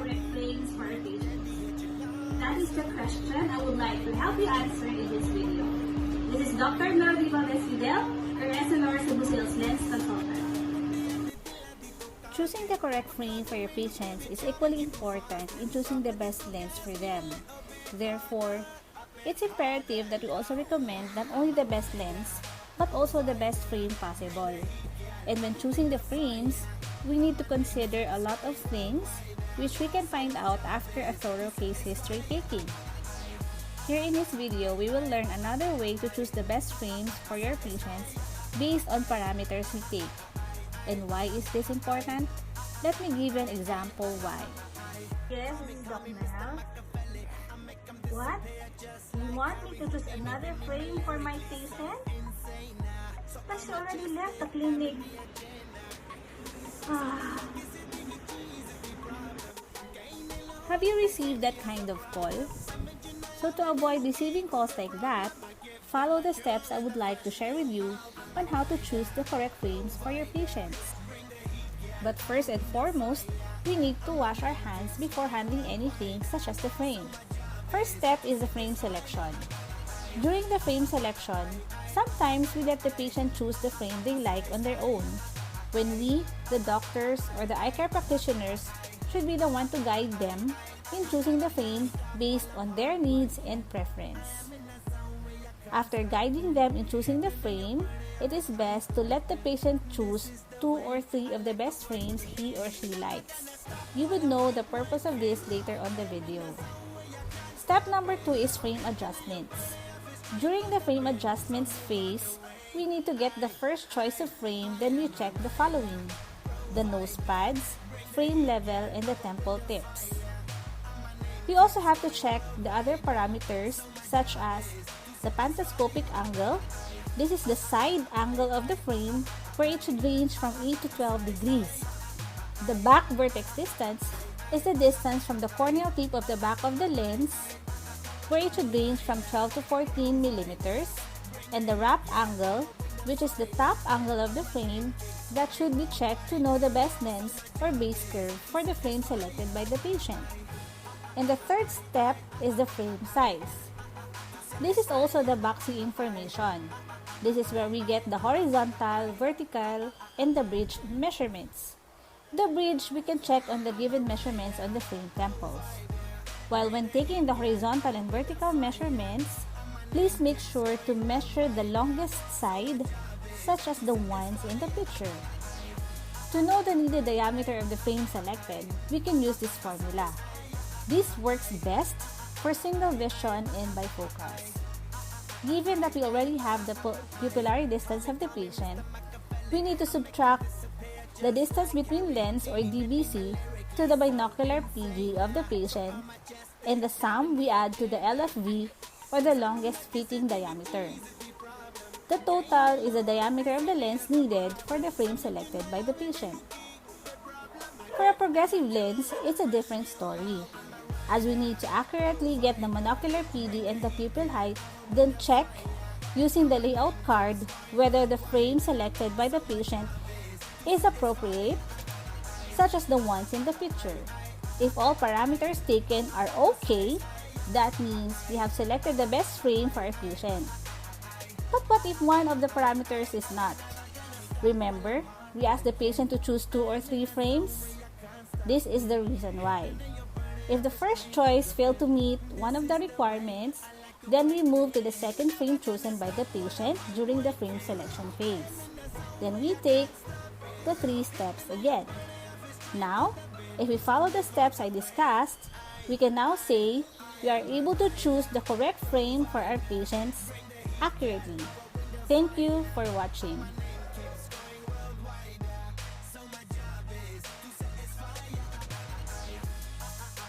correct frames for our patients? That is the question I would like to help you answer in this video. This is Dr. Melody Valdez-Fidel, your SNR Cebu Sales Lens Consultant. Choosing the correct frame for your patients is equally important in choosing the best lens for them. Therefore, it's imperative that we also recommend not only the best lens, but also the best frame possible. And when choosing the frames, we need to consider a lot of things which we can find out after a thorough case history taking. Here in this video, we will learn another way to choose the best frames for your patients based on parameters we take. And why is this important? Let me give an example why. Yes, this is Dr. Mel. What? You want me to choose another frame for my patient? But she already left the clinic. Have you received that kind of call? So to avoid receiving calls like that, follow the steps I would like to share with you on how to choose the correct frames for your patients. But first and foremost, we need to wash our hands before handling anything such as the frame. First step is the frame selection. During the frame selection, sometimes we let the patient choose the frame they like on their own, when we, the doctors or the eye care practitioners, should be the one to guide them in choosing the frame based on their needs and preference. After guiding them in choosing the frame, it is best to let the patient choose 2 or 3 of the best frames he or she likes. You would know the purpose of this later on the video. Step number 2 is frame adjustments. During the frame adjustments phase, we need to get the first choice of frame, then we check the following: the nose pads, frame level, and the temple tips. We also have to check the other parameters such as the pantoscopic angle. This is the side angle of the frame where it should range from 8 to 12 degrees. The back vertex distance is the distance from the corneal tip of the back of the lens where it should range from 12 to 14 millimeters. And the wrap angle, which is the top angle of the frame that should be checked to know the best lens or base curve for the frame selected by the patient. And the third step is the frame size. This is also the boxy information. This is where we get the horizontal, vertical, and the bridge measurements. The bridge we can check on the given measurements on the frame temples. While when taking the horizontal and vertical measurements, please make sure to measure the longest side, such as the ones in the picture. To know the needed diameter of the frame selected, we can use this formula. This works best for single vision and bifocals. Given that we already have the pupillary distance of the patient, we need to subtract the distance between lens or DBC to the binocular PD of the patient, and the sum we add to the LFV or the longest fitting diameter. The total is the diameter of the lens needed for the frame selected by the patient. For a progressive lens, it's a different story, as we need to accurately get the monocular PD and the pupil height, then check using the layout card whether the frame selected by the patient is appropriate, such as the ones in the picture. If all parameters taken are okay, that means we have selected the best frame for our patient. But what if one of the parameters is not? Remember, we asked the patient to choose 2 or 3 frames? This is the reason why. If the first choice failed to meet one of the requirements, then we move to the second frame chosen by the patient during the frame selection phase. Then we take the 3 steps again. Now, if we follow the steps I discussed, we can now say we are able to choose the correct frame for our patients accurately. Thank you for watching.